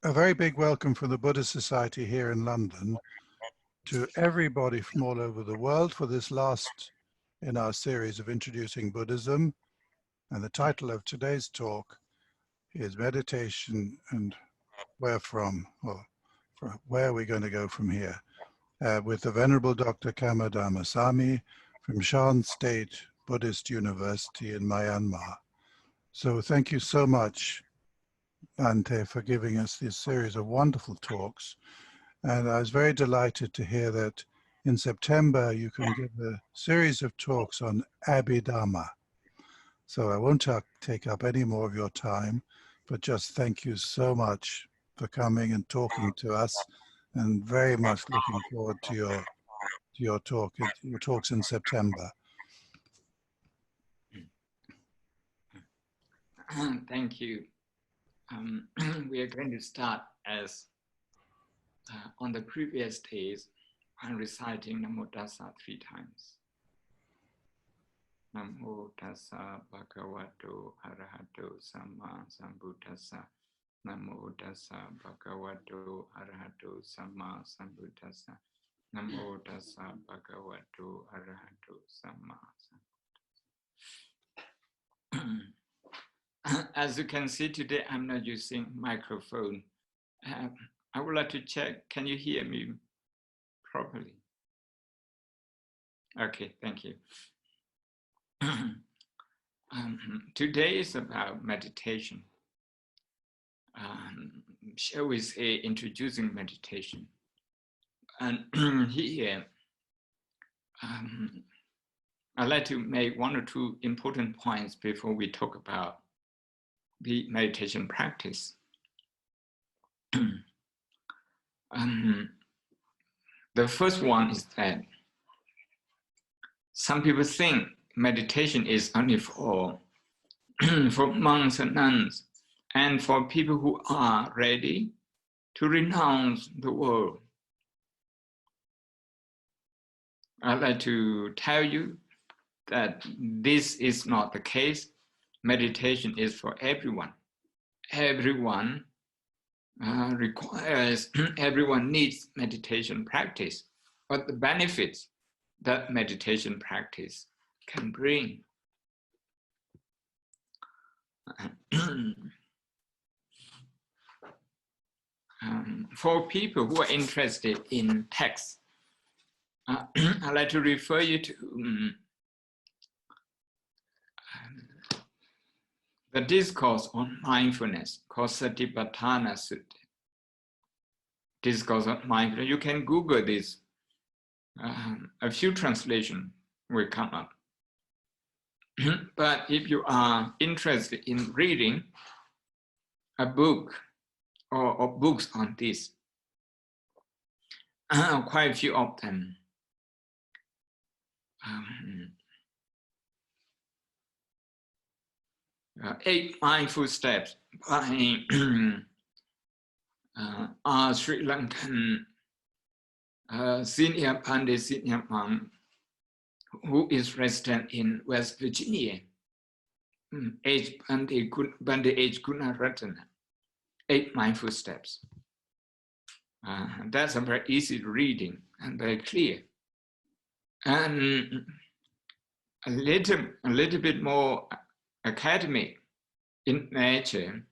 A very big welcome from the Buddhist Society here in London to everybody from all over the world for this last in our series of introducing Buddhism. And the title of today's talk is Meditation and Where From, or where are we going to go from here, with the Venerable Dr. Ven Dhammasami from Shan State Buddhist University in Myanmar. So thank you so much, Ante, for giving us this series of wonderful talks. And I was very delighted to hear that in September you can give a series of talks on Abhidhamma. So I won't take up any more of your time, but just thank you so much for coming and talking to us, and very much looking forward to your talks in September. Thank you. We are going to start as on the previous days, I'm reciting Namo Tassa 3 times. Namo Tassa Bhagavato Arahato Samma Sambuddhassa. Namo Tassa Bhagavato Arahato Samma Sambuddhassa. Namo Tassa Bhagavato Arahato Samma Sambuddhassa. As you can see today, I'm not using microphone. I would like to check, can you hear me properly? Okay, thank you. Today is about meditation. Shall we say introducing meditation? And here, I'd like to make 1 or 2 important points before we talk about the meditation practice. The first one is that some people think meditation is only for monks and nuns and for people who are ready to renounce the world. I'd like to tell you that this is not the case. Meditation is for everyone. Everyone everyone needs meditation practice, but the benefits that meditation practice can bring. For people who are interested in text, I'd like to refer you to the discourse on mindfulness called Satipatthana Sutta. Discourse on mindfulness. You can Google this. A few translations will come up. But if you are interested in reading a book or books on this, quite a few of them. 8 Mindful Steps by Sri Lankan senior Pandit senior monk who is resident in West Virginia, Pandit H. Gunaratana, 8 Mindful Steps. That's a very easy reading and very clear. And a little bit more academic in nature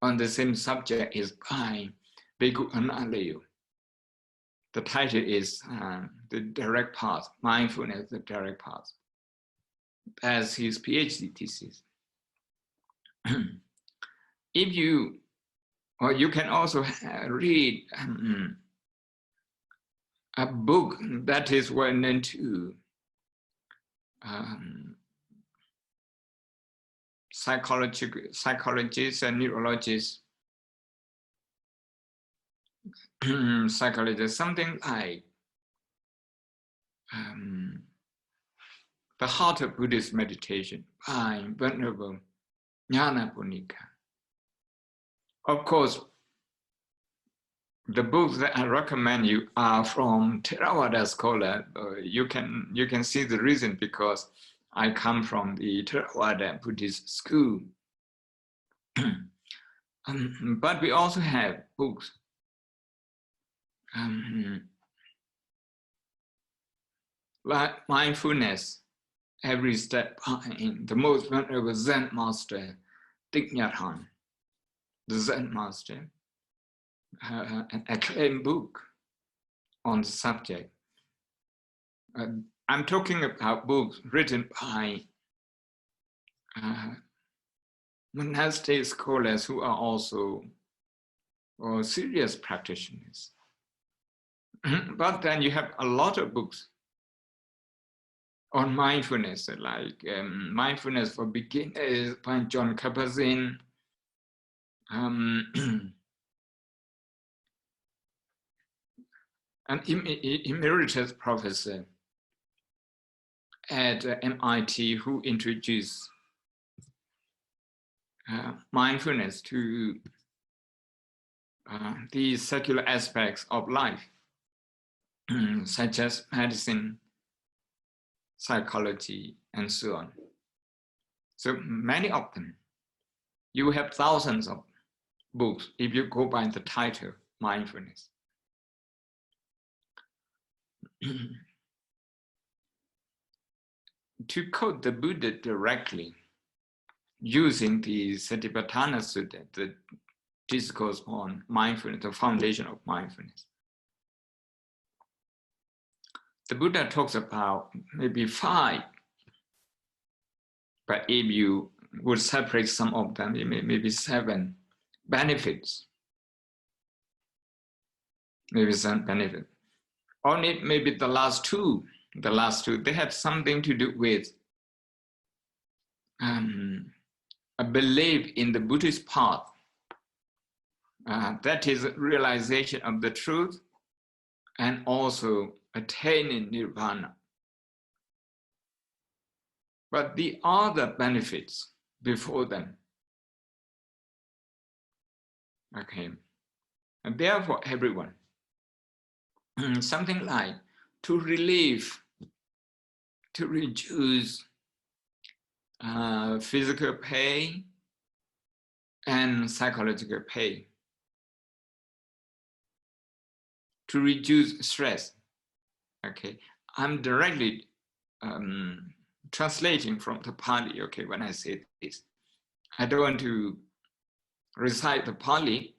on the same subject is by Bhikkhu Analayo. The title is The Direct Path, Mindfulness, the Direct Path, as his PhD thesis. If you, or you can also read a book that is well known to psychologists and neurologists, psychologists, something like The Heart of Buddhist Meditation by Venerable Nyanaponika. Of course, the books that I recommend you are from Theravada scholar. You can see the reason, because I come from the Theravada Buddhist school. But we also have books like mindfulness, every step behind the most venerable Zen master, Thich Nhat Hanh, the Zen master, an acclaimed book on the subject. I'm talking about books written by monastic scholars who are also serious practitioners. But then you have a lot of books on mindfulness, like Mindfulness for Beginners by John Kabat-Zinn, an emeritus professor at MIT who introduced mindfulness to the secular aspects of life, such as medicine, psychology, and so on. So many of them. You have thousands of books if you go by the title, mindfulness. To quote the Buddha directly, using the Satipatthana Sutta, the discourse on mindfulness, the foundation of mindfulness, the Buddha talks about maybe 5, but if you would separate some of them, maybe 7 benefits. Maybe some benefit. Only maybe the last two, they have something to do with a belief in the Buddhist path. That is realization of the truth and also attaining nirvana. But the other benefits before them, okay, and therefore everyone, something like to relieve, to reduce physical pain and psychological pain, to reduce stress. Okay, I'm directly translating from the Pali. Okay, when I say this, I don't want to recite the Pali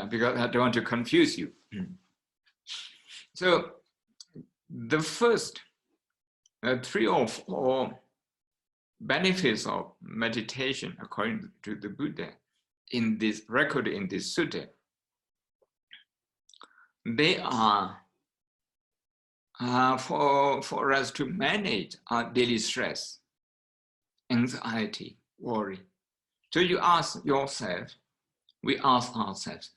because I don't want to confuse you. So the first 3 or 4 benefits of meditation, according to the Buddha, in this record in this sutta, they are for us to manage our daily stress, anxiety, worry. So you ask yourself, we ask ourselves,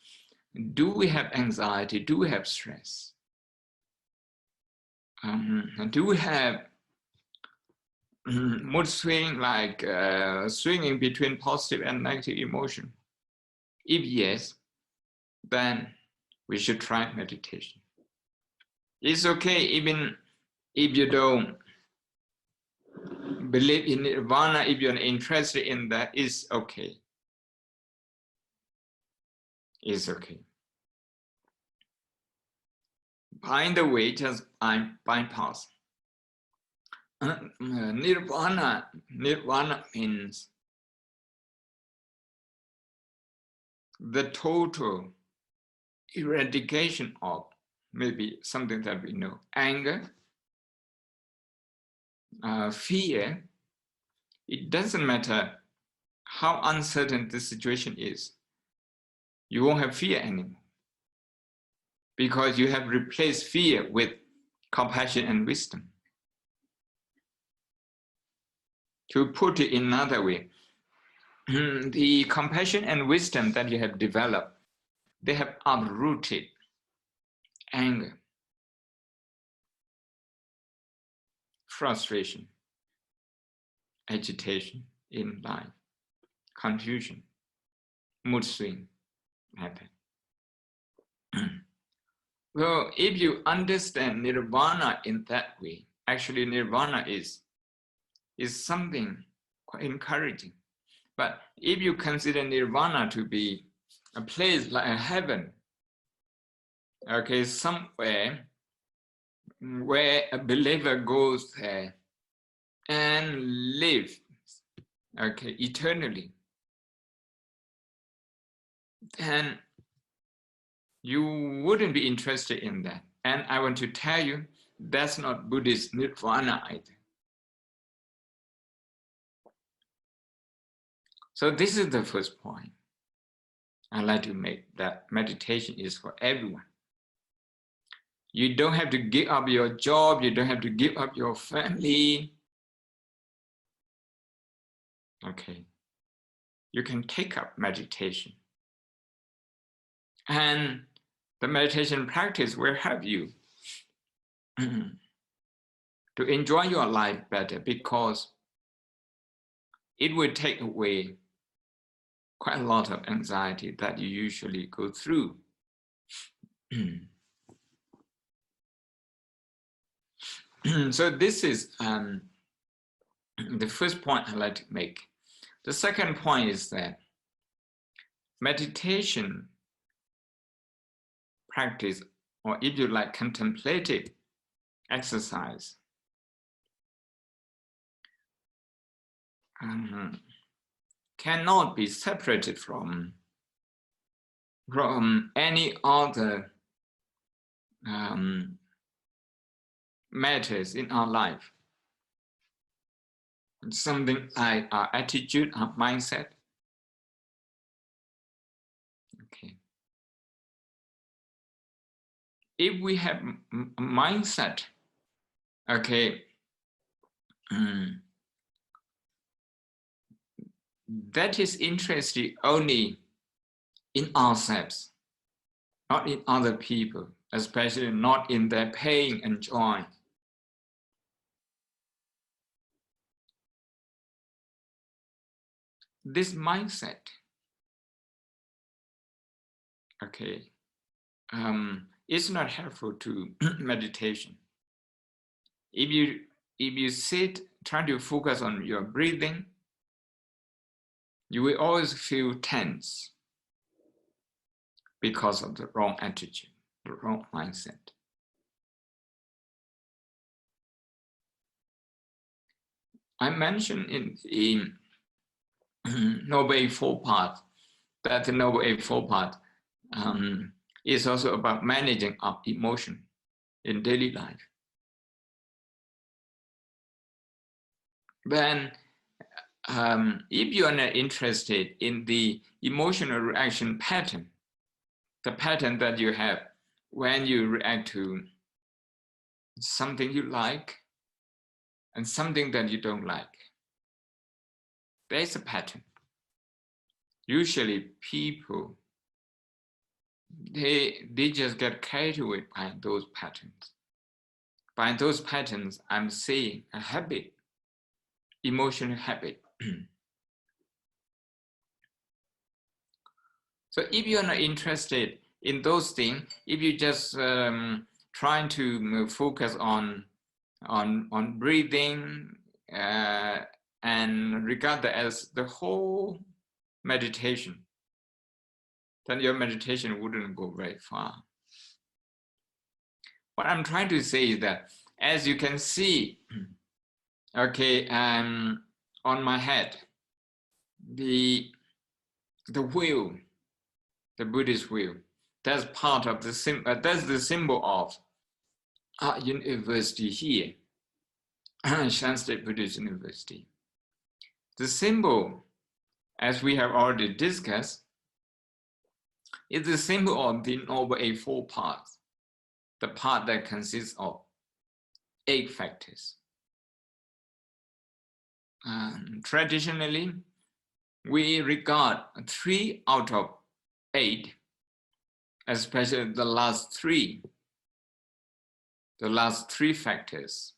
do we have anxiety? Do we have stress? Do we have mood swing, like swinging between positive and negative emotion? If yes, then we should try meditation. It's okay even if you don't believe in nirvana, if you're interested in that, it's okay. It's okay. By the way, just bypass. Nirvana means the total eradication of maybe something that we know, anger, fear. It doesn't matter how uncertain the situation is. You won't have fear anymore because you have replaced fear with compassion and wisdom. To put it in another way, the compassion and wisdom that you have developed, they have uprooted anger, frustration, agitation in life, confusion, mood swing, like that. Well, if you understand nirvana in that way, actually nirvana is something quite encouraging. But if you consider nirvana to be a place like a heaven, okay, somewhere where a believer goes there and lives, okay, eternally, then you wouldn't be interested in that. And I want to tell you, that's not Buddhist nirvana either. So this is the first point I'd like to make, that meditation is for everyone. You don't have to give up your job, you don't have to give up your family. Okay, you can take up meditation. And the meditation practice will help you to enjoy your life better, because it will take away quite a lot of anxiety that you usually go through. So this is the first point I'd like to make. The second point is that meditation practice, or if you like, contemplative exercise, cannot be separated from any other matters in our life. Something like our attitude, our mindset. Okay. If we have a mindset, okay, that is interested only in ourselves, not in other people, especially not in their pain and joy. This mindset, okay, is not helpful to meditation. If you sit, try to focus on your breathing, you will always feel tense because of the wrong attitude, the wrong mindset. I mentioned in Noble Eightfold Path that the Noble Eightfold Path is also about managing our emotion in daily life. Then, if you are not interested in the emotional reaction pattern, the pattern that you have when you react to something you like and something that you don't like, there's a pattern. Usually people, they just get carried away by those patterns. By those patterns, I'm saying a habit, emotional habit. So if you're not interested in those things, if you just trying to focus on breathing and regard that as the whole meditation, then your meditation wouldn't go very far. What I'm trying to say is that, as you can see, okay, on my head, the wheel, the Buddhist wheel, that's part of the symbol. That's the symbol of our university here, Shan State Buddhist University. The symbol, as we have already discussed, is the symbol of the Noble Eightfold Path, the path that consists of 8 factors. Traditionally, we regard 3 out of 8, especially the last 3 factors,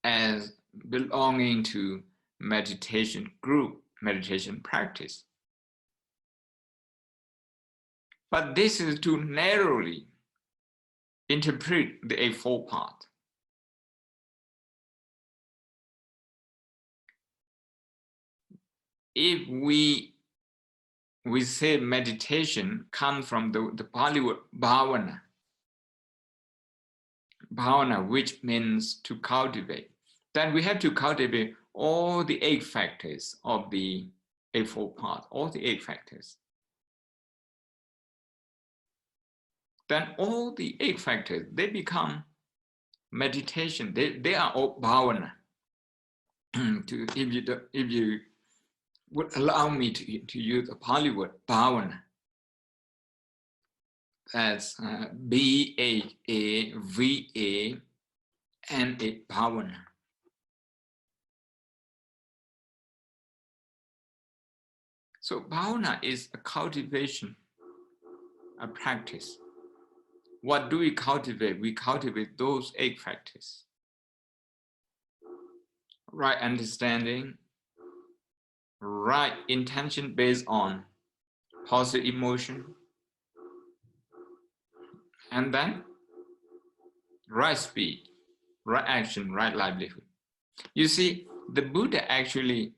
as belonging to meditation group, meditation practice. But this is to narrowly interpret the Eightfold Path. if we say meditation comes from the Pali word bhavana, which means to cultivate, then we have to cultivate all the 8 factors of the eightfold path, all the 8 factors. Then all the 8 factors, they become meditation. They are all bhavana. If you would allow me to use the Pali word bhavana, that's B-H-A-V-A-N-A, bhavana. So bhavana is a cultivation, a practice. What do we cultivate? We cultivate those 8 factors. Right understanding, right intention based on positive emotion, and then right speech, right action, right livelihood. You see, the Buddha actually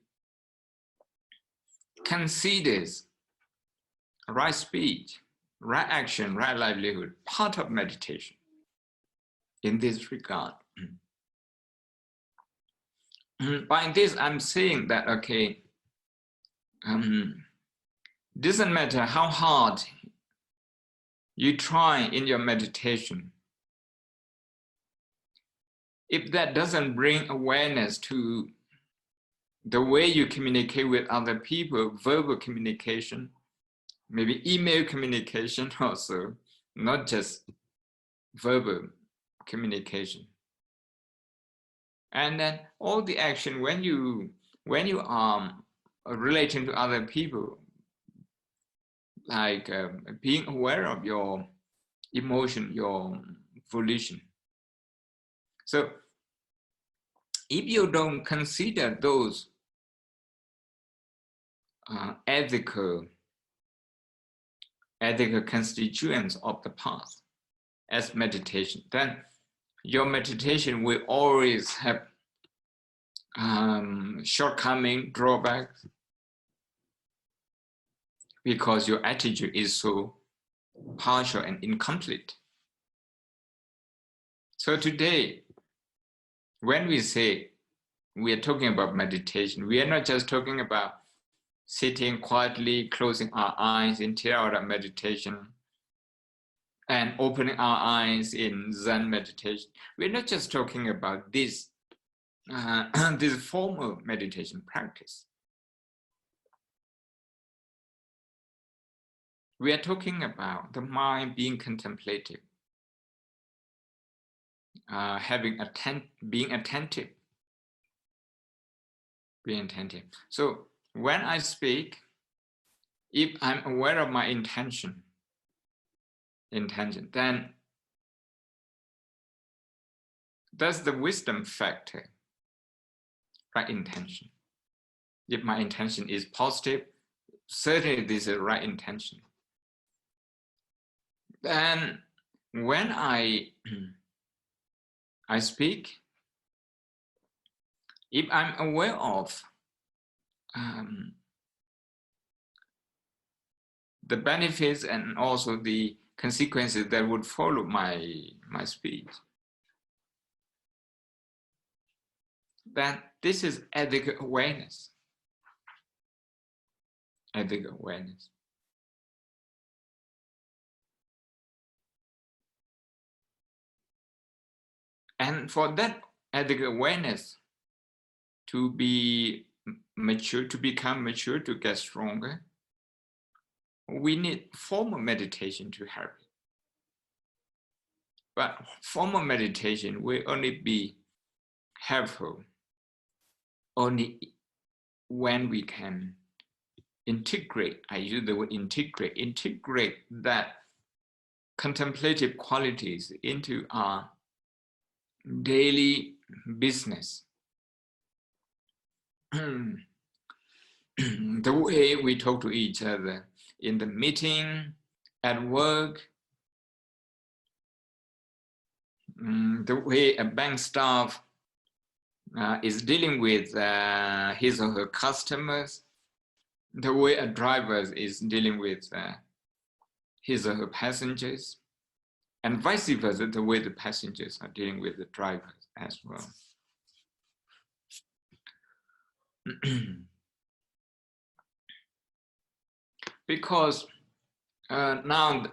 considers right speech, right action, right livelihood part of meditation in this regard. By this, I'm saying that, okay, doesn't matter how hard you try in your meditation, if that doesn't bring awareness to the way you communicate with other people, verbal communication, maybe email communication also, not just verbal communication. And then all the action when you are relating to other people, like being aware of your emotion, your volition. So if you don't consider those ethical constituents of the path as meditation, then your meditation will always have shortcoming, drawbacks, because your attitude is so partial and incomplete. So today, when we say we are talking about meditation, we are not just talking about sitting quietly, closing our eyes in Theravada meditation, and opening our eyes in Zen meditation. We're not just talking about this, this formal meditation practice. We are talking about the mind being contemplative, being attentive. So when I speak, if I'm aware of my intention, then that's the wisdom factor, right intention. If my intention is positive, certainly this is right intention. Then when I speak, if I'm aware of the benefits and also the consequences that would follow my speech, then this is ethical awareness. Ethical awareness. And for that ethical awareness to be mature, to become mature, to get stronger, we need formal meditation to help it. But formal meditation will only be helpful only when we can integrate, I use the word integrate that contemplative qualities into our daily business. The way we talk to each other in the meeting, at work, the way a bank staff is dealing with his or her customers, the way a driver is dealing with his or her passengers, and vice versa, the way the passengers are dealing with the drivers as well. Because now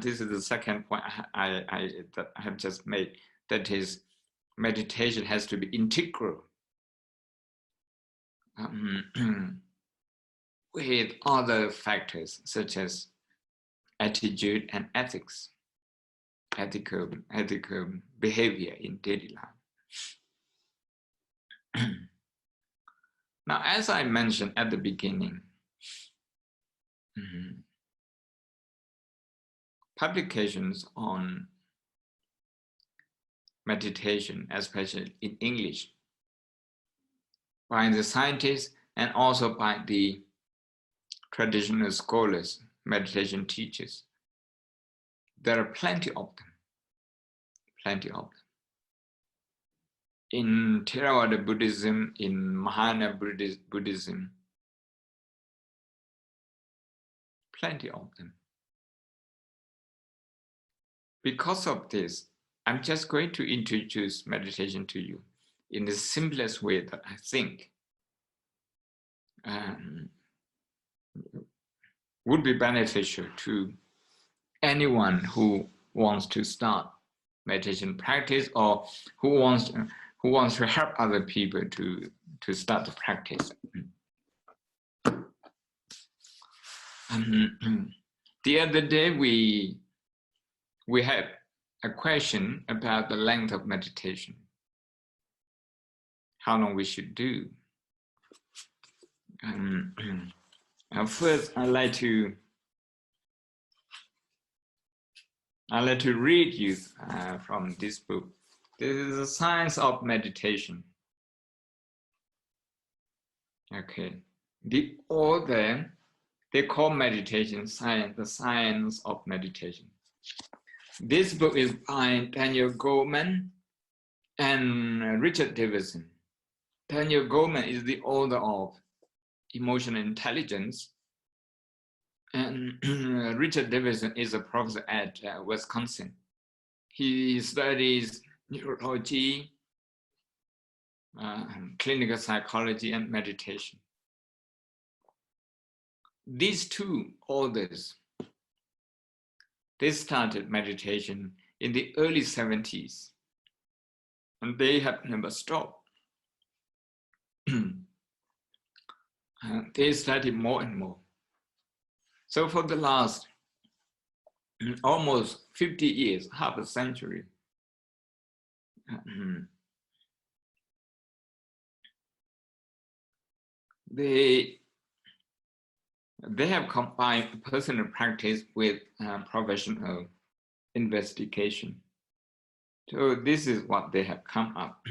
this is the second point I have just made, that is, meditation has to be integral with other factors such as attitude and ethics, ethical behavior in daily life. Now, as I mentioned at the beginning, publications on meditation, especially in English, by the scientists and also by the traditional scholars, meditation teachers, there are plenty of them. In Theravada Buddhism, in Mahayana Buddhism, plenty of them. Because of this, I'm just going to introduce meditation to you in the simplest way that I think would be beneficial to anyone who wants to start meditation practice, or who wants to help other people to start the practice. The other day we had a question about the length of meditation, how long we should do. First, I'd like to read you from this book. This is the Science of Meditation. Okay, the author, they call meditation science, the science of meditation. This book is by Daniel Goleman and Richard Davidson. Daniel Goleman is the author of Emotional Intelligence, and Richard Davidson is a professor at Wisconsin. He studies neurology, clinical psychology, and meditation. These two authors, they started meditation in the early 70s, and they have never stopped. They study more and more. So for the last almost 50 years, half a century, they have combined personal practice with professional investigation. So this is what they have come up.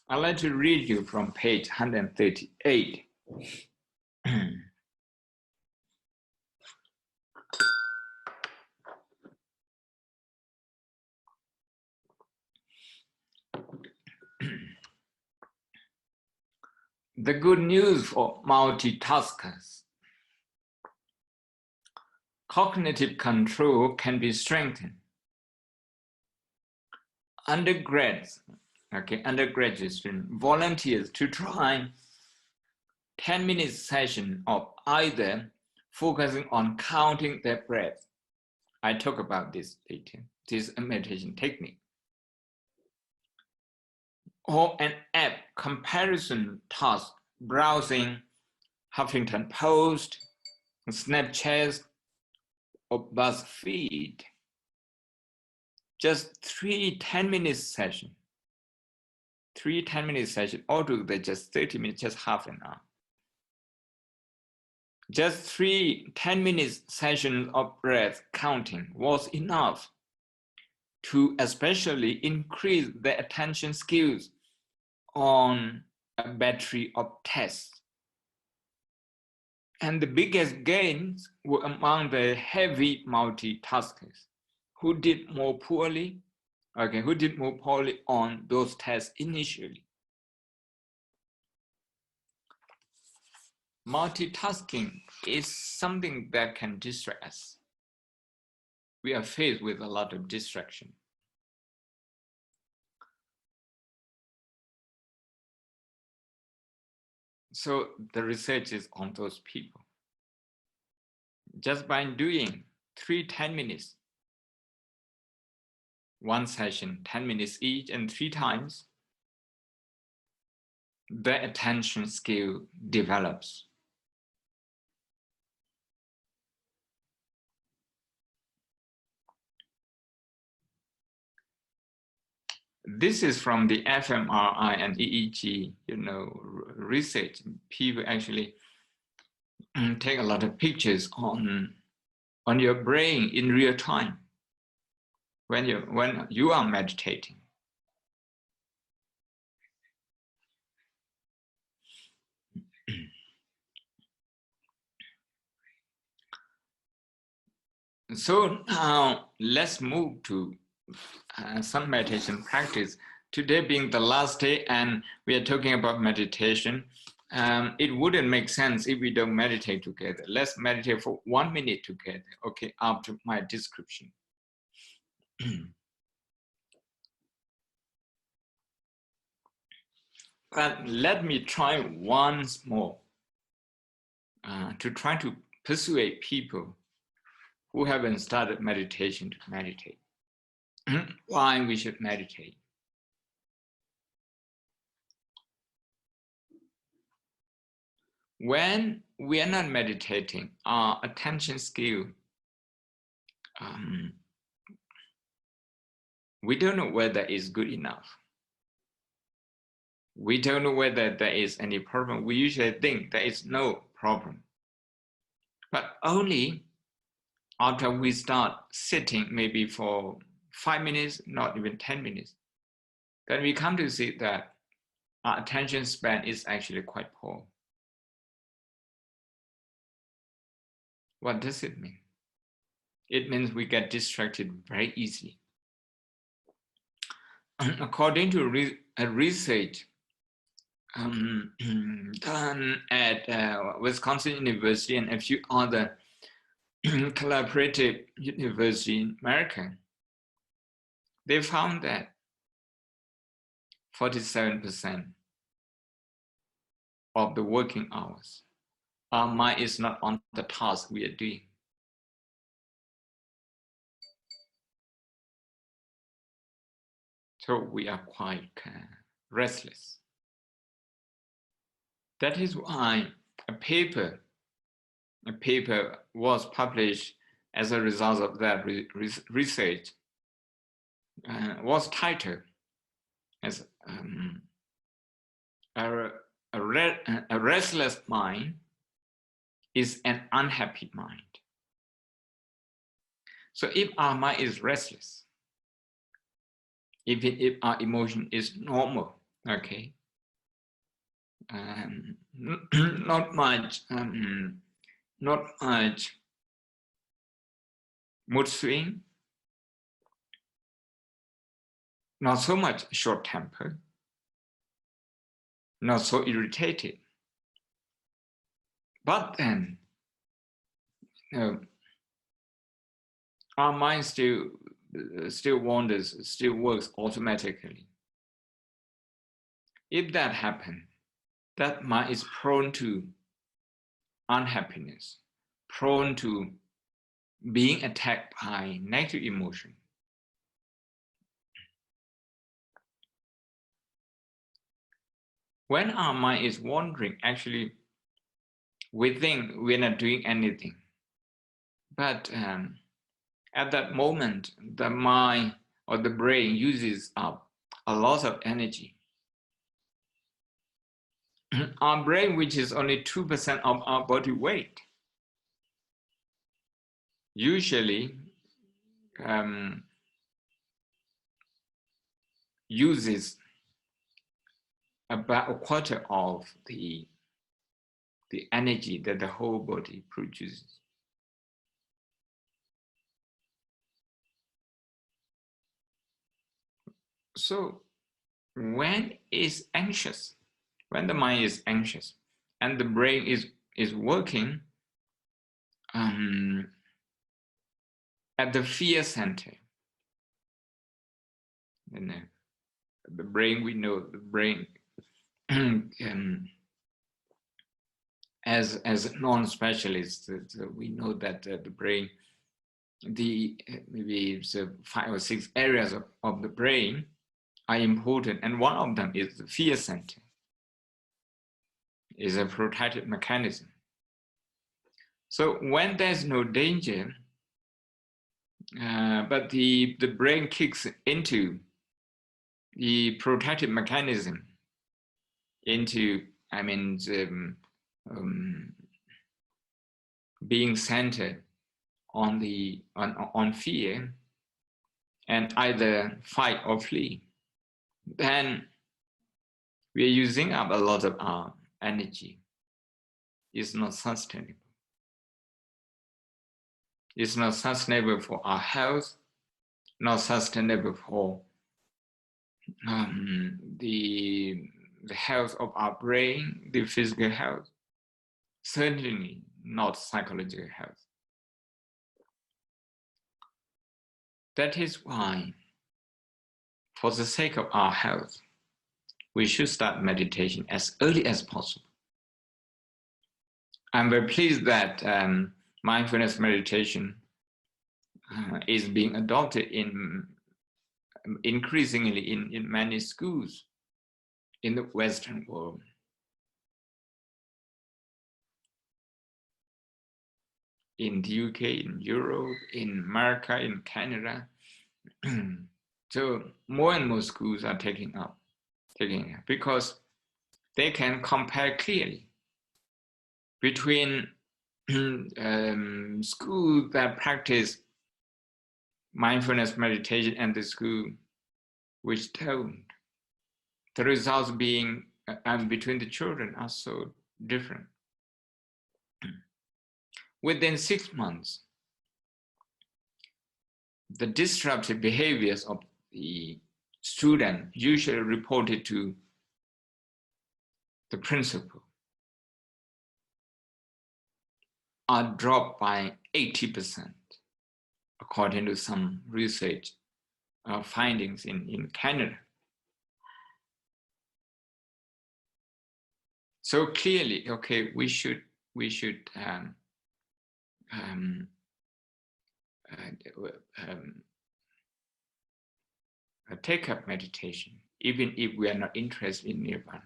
I'd like to read you from page 138. The good news for multitaskers. Cognitive control can be strengthened. Undergraduate students, volunteers to try 10-minute session of either focusing on counting their breath. I talk about this later. This is a meditation technique. Or an app comparison task, browsing Huffington Post, Snapchat, or BuzzFeed. Just 3 10-minute sessions. 3 10-minute sessions, altogether just 30 minutes, just half an hour. Just 3 10-minute sessions of breath counting was enough to especially increase the attention skills on a battery of tests. And the biggest gains were among the heavy multitaskers who did more poorly on those tests initially. multitasking is something that can distract us. We are faced with a lot of distraction. So the research is on those people. Just by doing 10 minutes, one session, 10 minutes each, and 3 times, the attention skill develops. This is from the fMRI and EEG, research. People actually take a lot of pictures on your brain in real time when you are meditating. So now let's move to some meditation practice. Today being the last day and we are talking about meditation, it wouldn't make sense if we don't meditate together. Let's meditate for 1 minute together, okay, after my description. But let me try once more to try to persuade people who haven't started meditation to meditate. Why we should meditate. When we are not meditating, our attention skill, we don't know whether it's good enough. We don't know whether there is any problem. We usually think there is no problem. But only after we start sitting, maybe for 5 minutes, not even 10 minutes, then we come to see that our attention span is actually quite poor. What does it mean? It means we get distracted very easily. According to research done at Wisconsin University and a few other collaborative universities in America, they found that 47% of the working hours, our mind is not on the task we are doing. So we are quite restless. That is why a paper was published as a result of that research, was titled as a restless mind is an unhappy mind. So if our mind is restless, even if our emotion is normal, okay, not much mood swing, not so much short temper, not so irritated. But then, our mind still wanders, still works automatically. If that happens, that mind is prone to unhappiness, prone to being attacked by negative emotion. When our mind is wandering, actually, we think we're not doing anything. But at that moment, the mind or the brain uses up a lot of energy. Our brain, which is only 2% of our body weight, usually uses about a quarter of the energy that the whole body produces. So when it's anxious, when the mind is anxious and the brain is working at the fear center. And the brain, we know the brain as non-specialists, we know that the brain, maybe it's 5 or 6 areas of the brain are important, and one of them is the fear center. Is a protective mechanism. So when there's no danger, but the brain kicks into the protective mechanism, into, I mean, being centered on fear and either fight or flee, then we are using up a lot of our energy. It's not sustainable. It's not sustainable for our health, not sustainable for the health of our brain, the physical health, certainly not psychological health. That is why, for the sake of our health, we should start meditation as early as possible. I'm very pleased that mindfulness meditation is being adopted increasingly in many schools in the Western world. In the UK, in Europe, in America, in Canada. So more and more schools are taking it because they can compare clearly between schools that practice mindfulness meditation and the school which don't. The results being between the children are so different. Within 6 months, the disruptive behaviors of the student usually reported to the principal are dropped by 80%, according to some research findings in Canada. So clearly, okay, we should take up meditation, even if we are not interested in nirvana.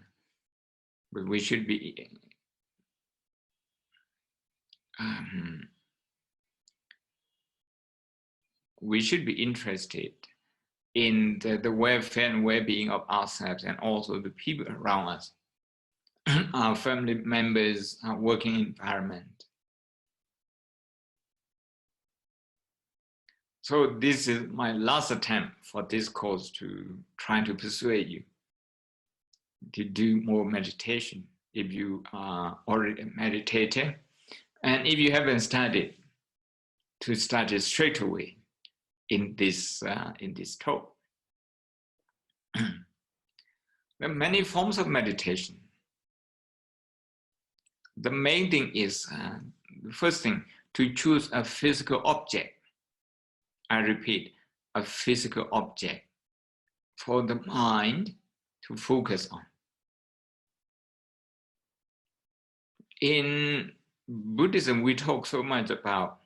But we should be interested in the welfare and well-being of ourselves and also the people around us, our family members, our working environment. So this is my last attempt for this course to try to persuade you to do more meditation if you are already a meditator, and if you haven't started, to start it straight away in this talk. There are many forms of meditation. The main thing is, the first thing, to choose a physical object. I repeat, a physical object for the mind to focus on. In Buddhism, we talk so much about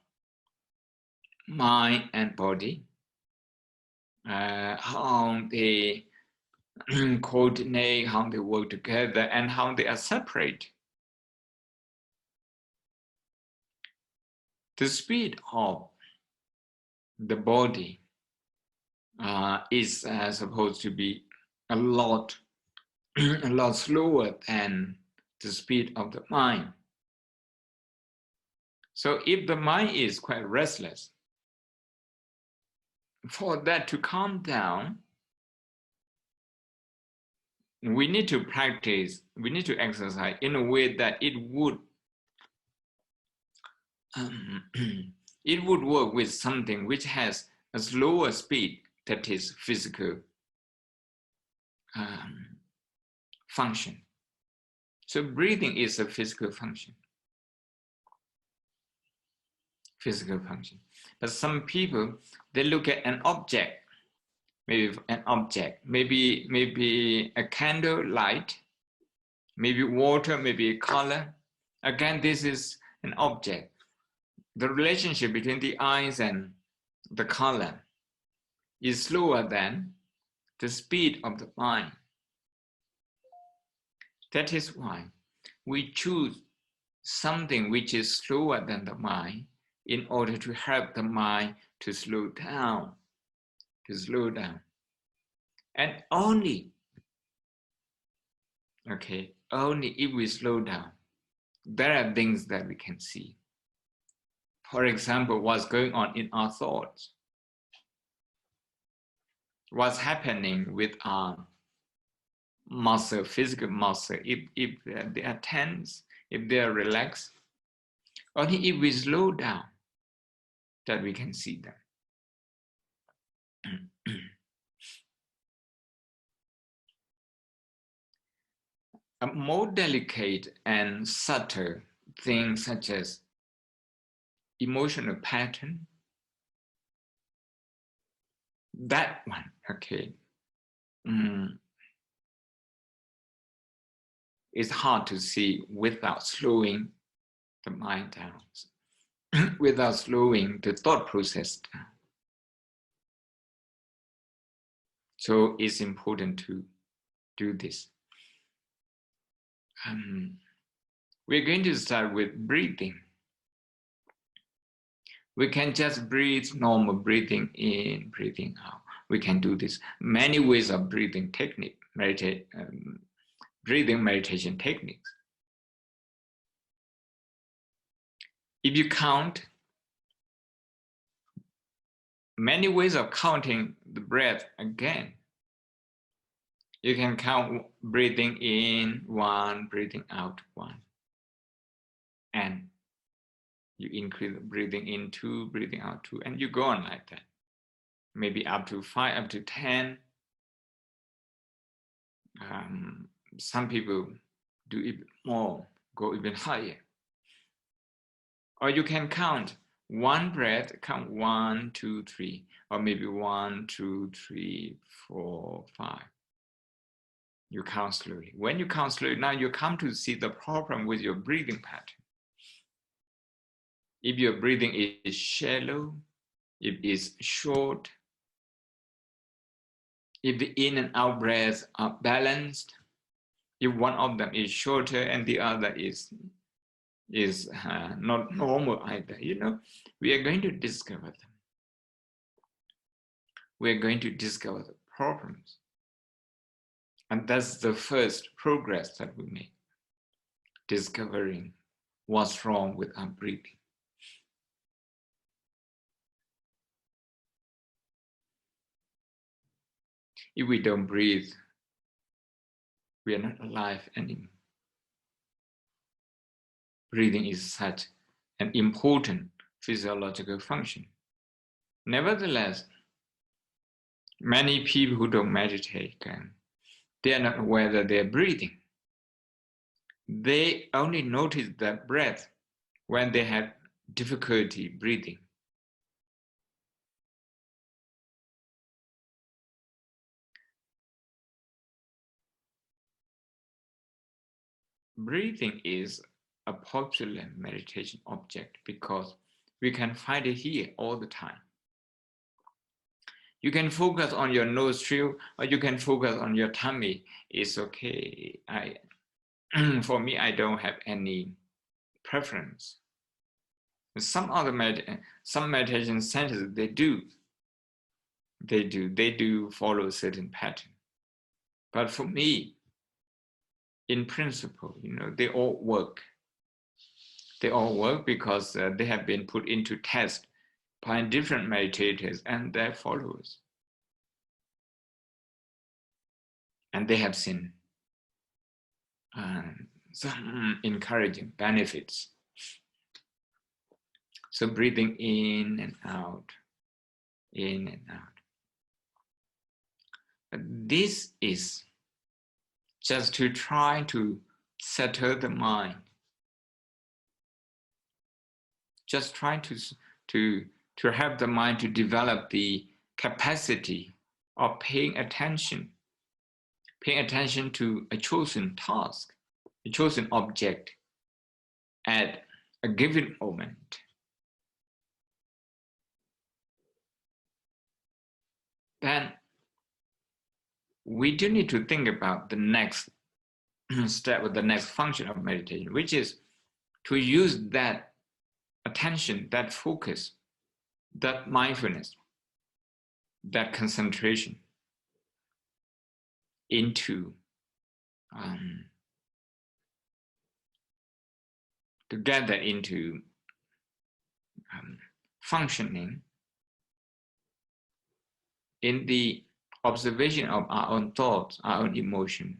mind and body, how they coordinate, how they work together, and how they are separate. The speed of the body is supposed to be a lot slower than the speed of the mind. So if the mind is quite restless, for that to calm down, we need to practice, we need to exercise in a way that it would work with something which has a slower speed, that is physical function. So breathing is a physical function. physical function. But some people, they look at an object, maybe an object, maybe a candle light, maybe water, maybe a color. Again, this is an object. The relationship between the eyes and the color is slower than the speed of the mind. That is why we choose something which is slower than the mind in order to help the mind to slow down, And only if we slow down, there are things that we can see. For example, what's going on in our thoughts, what's happening with our muscle, physical muscle, if they are tense, if they are relaxed. Only if we slow down that we can see them. A more delicate and subtle thing such as emotional pattern, that one, is hard to see without slowing the mind down, without slowing the thought process down. So it's important to do this. We're going to start with breathing. We can just breathe normal breathing in, breathing out. We can do this. Many ways of breathing technique, breathing meditation techniques. If you count, many ways of counting the breath again. You can count breathing in 1, breathing out 1. And you increase breathing in 2, breathing out 2, and you go on like that. Maybe up to 5, up to 10. Some people do even more, go even higher. Or you can count one breath, count 1, 2, 3, or maybe 1, 2, 3, 4, 5. You count slowly. When you count slowly, now you come to see the problem with your breathing pattern. If your breathing is shallow, if it's short, if the in and out breaths are balanced, if one of them is shorter and the other is not normal either, we are going to discover them. We are going to discover the problems. And that's the first progress that we make, discovering what's wrong with our breathing. If we don't breathe, we are not alive anymore. Breathing is such an important physiological function. Nevertheless, many people who don't meditate, they are not aware that they are breathing. They only notice their breath when they have difficulty breathing. Breathing is a popular meditation object because we can find it here all the time. You can focus on your nostril or you can focus on your tummy. It's okay. For me, I don't have any preference. Some other meditation centers, they do follow a certain pattern. But for me, in principle, they all work. They all work because they have been put into test by different meditators and their followers. And they have seen some encouraging benefits. So breathing in and out, in and out. But this is just to try to settle the mind. Just try to to help the mind to develop the capacity of paying attention to a chosen task, a chosen object at a given moment. Then we do need to think about the next step or the next function of meditation, which is to use that attention, that focus, that mindfulness, that concentration into to get that into functioning in the observation of our own thoughts, our own emotion,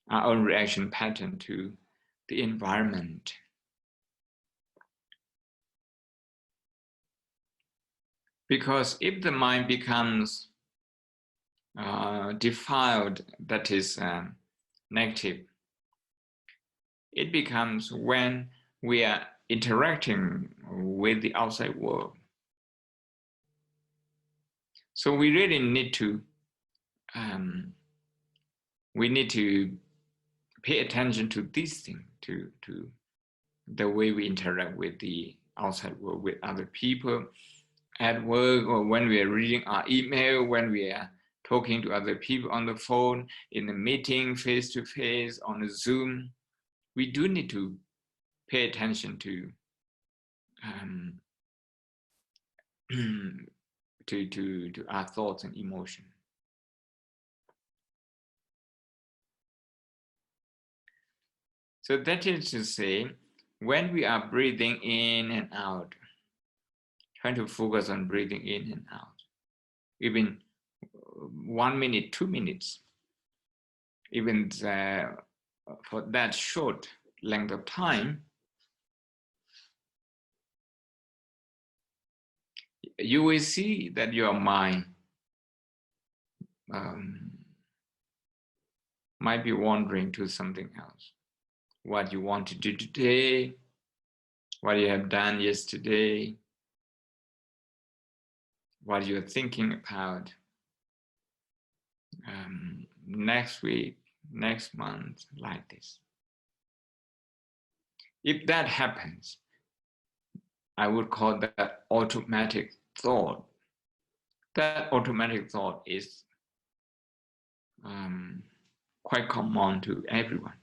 our own reaction pattern to the environment. Because if the mind becomes defiled, that is negative, it becomes when we are interacting with the outside world. So we really need to pay attention to these things, to the way we interact with the outside world, with other people, at work, or when we are reading our email, when we are talking to other people on the phone, in a meeting, face to face, on a Zoom. We do need to pay attention to our thoughts and emotion. So that is to say, when we are breathing in and out, trying to focus on breathing in and out, even 1 minute, 2 minutes, even for that short length of time, you will see that your mind might be wandering to something else. What you want to do today, what you have done yesterday, what you're thinking about next week, next month, like this. If that happens, I would call that automatic thought. That automatic thought is quite common to everyone.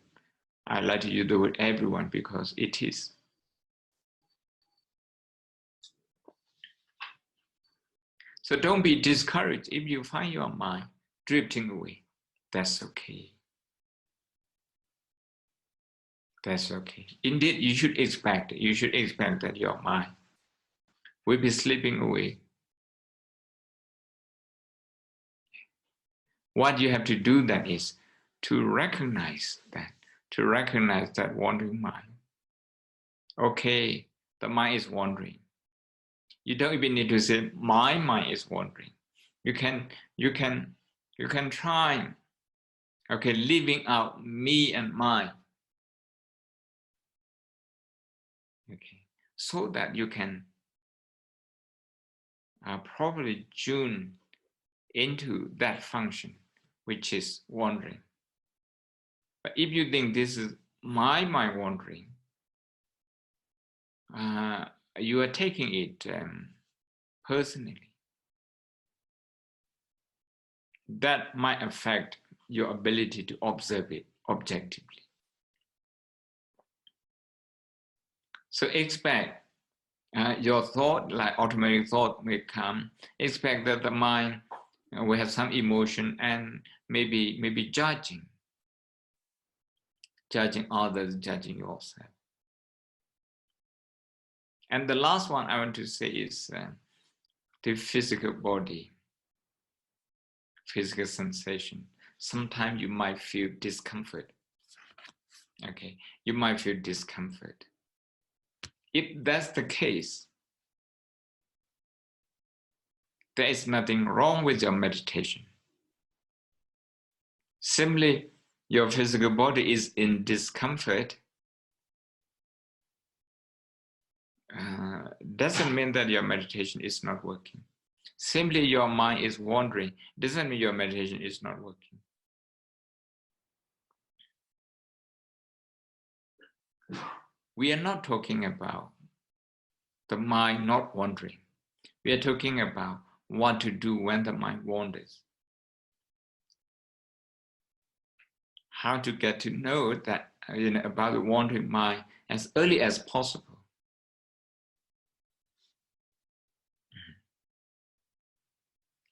I like to use the word everyone because it is. So don't be discouraged if you find your mind drifting away. That's okay. That's okay. Indeed, you should expect that your mind will be slipping away. What you have to do then is to recognize that wandering mind. Okay, the mind is wandering. You don't even need to say my mind is wandering. You can try, okay, leaving out me and mine. Okay, so that you can properly tune into that function, which is wandering. But if you think this is my mind wandering, you are taking it personally. That might affect your ability to observe it objectively. So expect your thought, like automatic thought may come, expect that the mind will have some emotion and maybe judging others, judging yourself. And the last one I want to say is the physical body, physical sensation. Sometimes you might feel discomfort. Okay, you might feel discomfort. If that's the case, there is nothing wrong with your meditation. Simply, your physical body is in discomfort. doesn't mean that your meditation is not working. Simply your mind is wandering, doesn't mean your meditation is not working. We are not talking about the mind not wandering. We are talking about what to do when the mind wanders. How to get to know that, about the wandering mind as early as possible.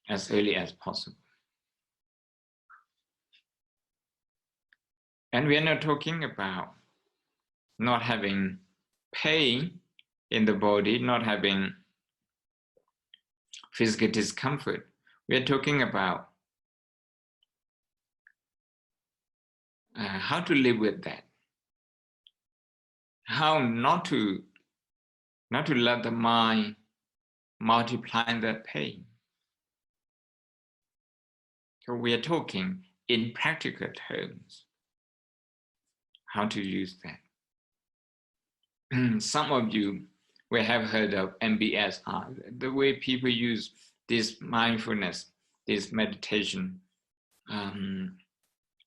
As early as possible. And we are not talking about not having pain in the body, not having physical discomfort. We are talking about how to live with that. How not to let the mind multiply that pain. So we are talking in practical terms, how to use that. Some of you will have heard of MBSR, the way people use this mindfulness, this meditation,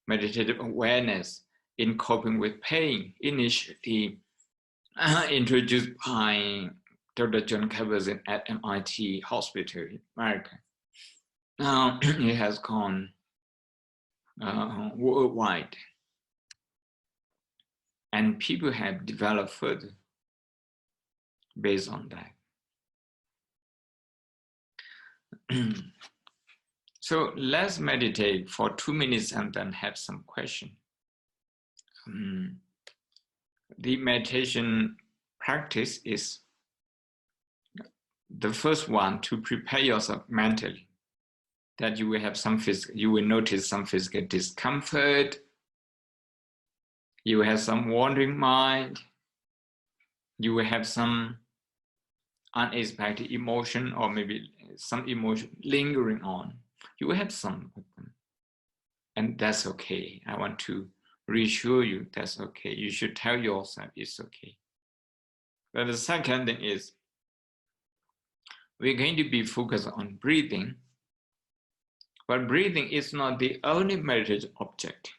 meditative awareness in coping with pain, initially introduced by Dr. John Kabat-Zinn at MIT Hospital in America. Now it has gone worldwide, and people have developed further based on that. So let's meditate for 2 minutes and then have some question. The meditation practice is the first one to prepare yourself mentally, that you will have you will notice some physical discomfort, you will have some wandering mind, you will have some unexpected emotion, or maybe some emotion lingering on. You will have some of them, and that's okay. I want to reassure you that's okay. You should tell yourself it's okay. But the second thing is, we're going to be focused on breathing, but breathing is not the only meditation object.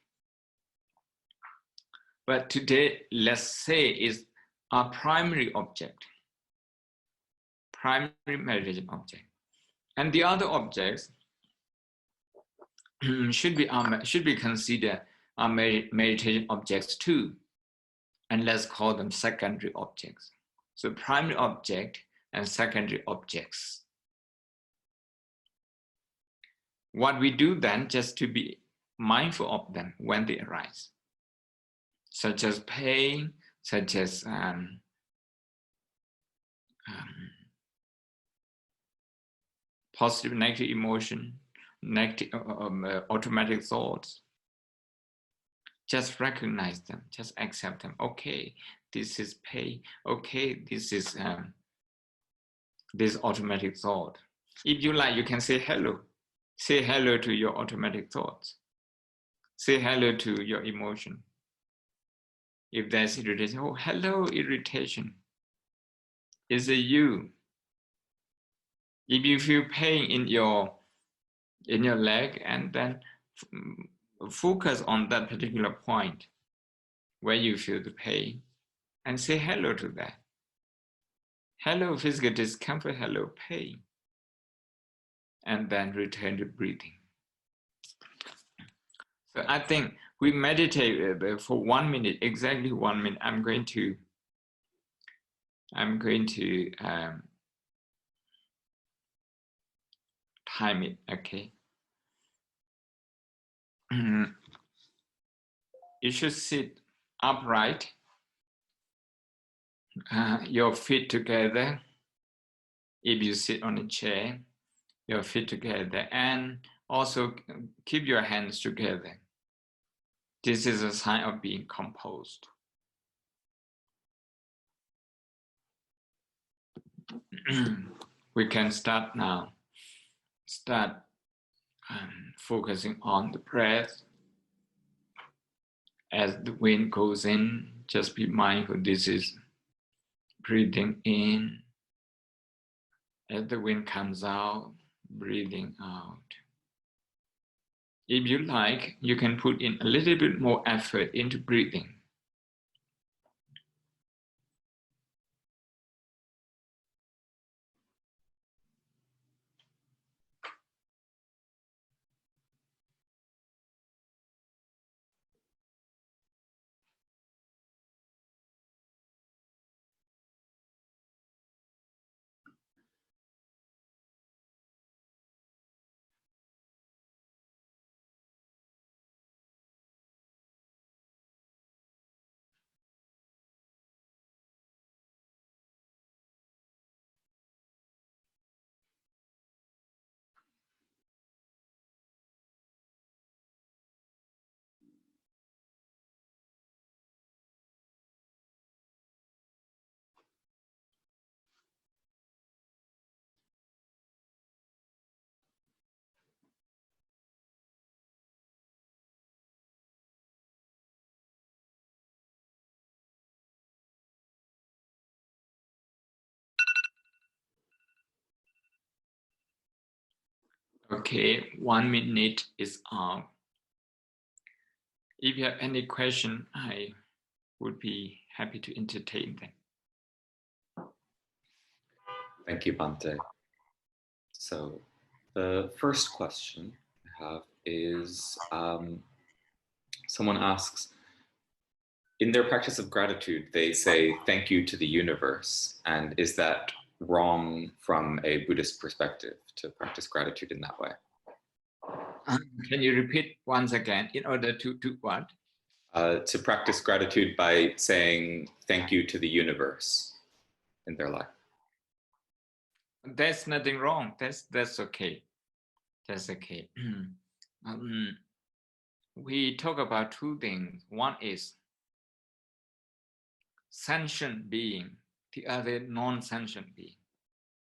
But today, let's say, is our primary object, primary meditation object. And the other objects should be considered our meditation objects too. And let's call them secondary objects. So primary object and secondary objects. What we do then, just to be mindful of them when they arise, such as pain, such as positive, negative emotion, negative, automatic thoughts. Just recognize them, just accept them. Okay, this is pain. Okay, this is this automatic thought. If you like, you can say hello. Say hello to your automatic thoughts. Say hello to your emotion. If there's irritation, oh, hello, irritation. Is it you? If you feel pain in your leg, and then focus on that particular point where you feel the pain and say hello to that. Hello, physical discomfort, hello, pain. And then return to breathing. So I think we meditate for 1 minute, exactly 1 minute. I'm going to time it, okay? You should sit upright, your feet together. If you sit on a chair, your feet together, and also keep your hands together. This is a sign of being composed. We can start now. Start focusing on the breath. As the wind goes in, just be mindful this is breathing in As the wind comes out, breathing out. If you like, you can put in a little bit more effort into breathing. Okay, 1 minute is up. If you have any question, I would be happy to entertain them. Thank you, Bhante. So the first question I have is, someone asks, in their practice of gratitude, they say thank you to the universe. And is that wrong from a Buddhist perspective to practice gratitude in that way? Can you repeat once again in order to what? To practice gratitude by saying thank you to the universe in their life. There's nothing wrong. That's okay. That's okay. We talk about two things. One is sentient being, the other non-sentient being.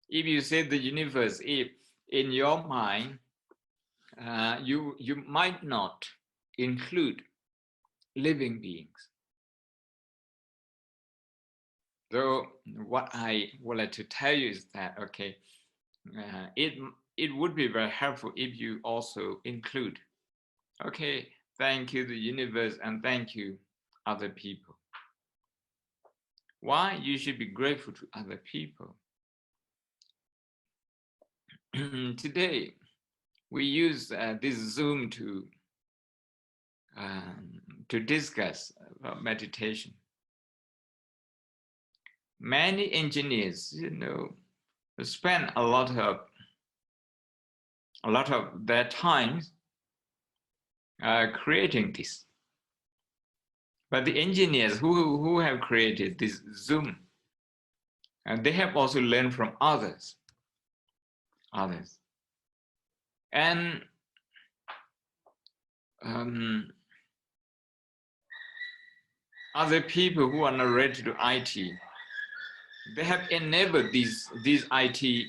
If you say the universe, if in your mind you might not include living beings. So what I would like to tell you is that, okay, it would be very helpful if you also include, okay, thank you the universe and thank you other people. Why? You should be grateful to other people. Today, we use this Zoom to discuss about meditation. Many engineers, spend a lot of their time creating this. But the engineers who have created this Zoom, they have also learned from others. And other people who are not related to IT, they have enabled these IT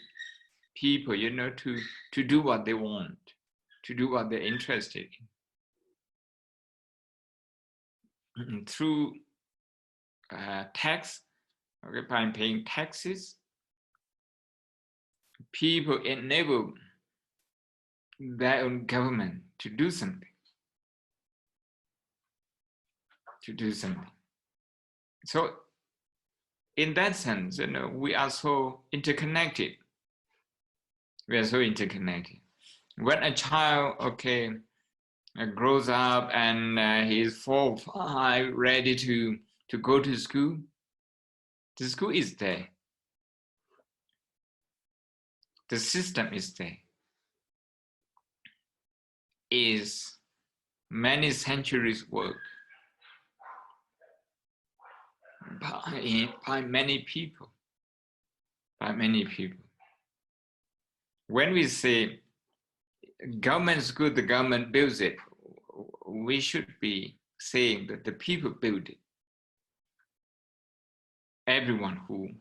people, to do what they want, to do what they're interested in. Through tax, okay, by paying taxes, people enable their own government to do something. So in that sense, we are so interconnected. We are so interconnected. When a child, okay, grows up and he is 4 or 5, ready to go to school, the school is there. The system is there. Is many centuries work by many people. When we say government is good, the government builds it, we should be saying that the people build it. Everyone who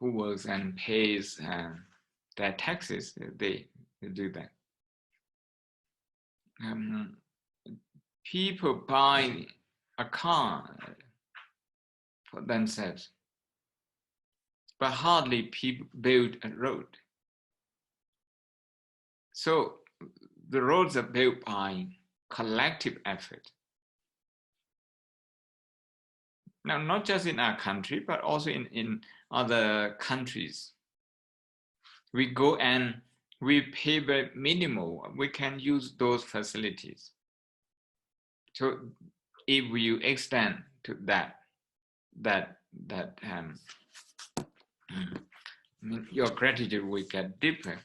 works and pays their taxes, they do that. People buy a car for themselves. but hardly people build a road. So the roads are built by collective effort. Now, not just in our country, but also in other countries. We go and we pay very minimal. We can use those facilities. So if you extend to that your gratitude will get deeper.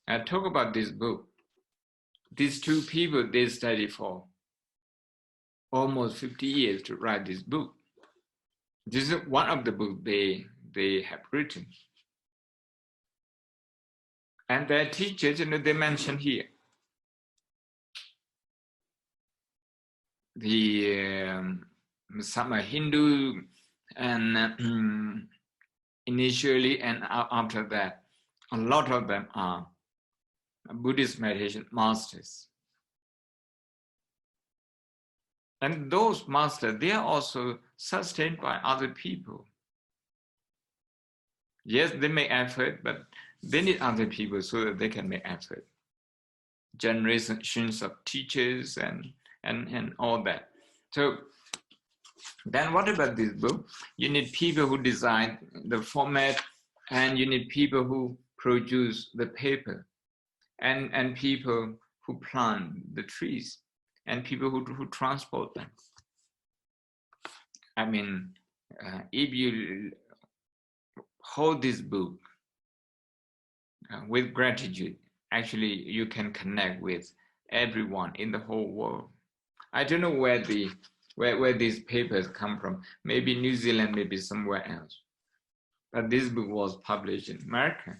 I talk about this book. These two people, they studied for almost 50 years to write this book. This is one of the books they have written. And their teachers, they mention here. Some are Hindu, and initially and after that, a lot of them are Buddhist meditation masters. And those masters, they are also sustained by other people. Yes, they make effort, but they need other people so that they can make effort. Generations of teachers and all that. So then what about this book? You need people who design the format, and you need people who produce the paper, and people who plant the trees, and people who transport them. I mean, if you hold this book with gratitude, actually you can connect with everyone in the whole world. I don't know where these papers come from. Maybe New Zealand, maybe somewhere else. But this book was published in America.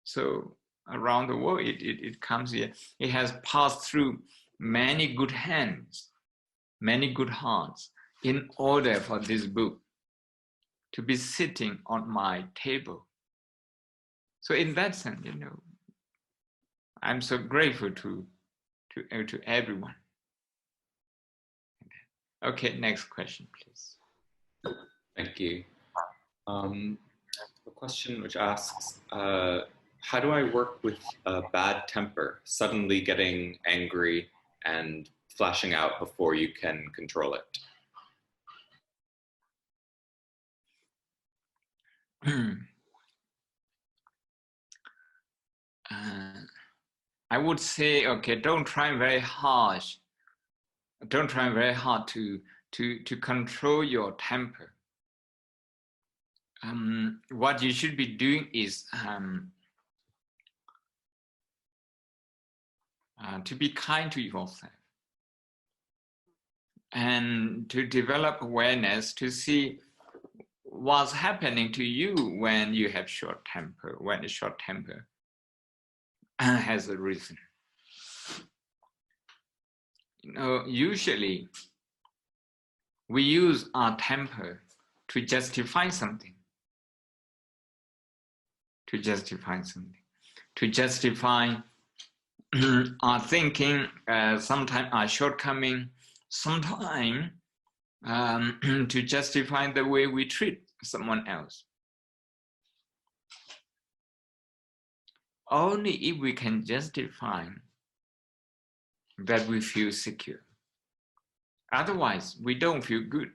So around the world, it comes here. It has passed through many good hands, many good hearts, in order for this book to be sitting on my table. So in that sense, I'm so grateful to everyone. Okay, next question, please. Thank you. A question which asks, how do I work with a bad temper, suddenly getting angry and flashing out before you can control it? I would say, okay, don't try very hard. Don't try very hard to control your temper. What you should be doing is to be kind to yourself and to develop awareness to see what's happening to you when you have short temper, when a short temper has a reason. Usually we use our temper to justify something, to justify our thinking, sometimes our shortcoming, sometimes to justify the way we treat someone else. Only if we can justify that we feel secure. Otherwise, we don't feel good.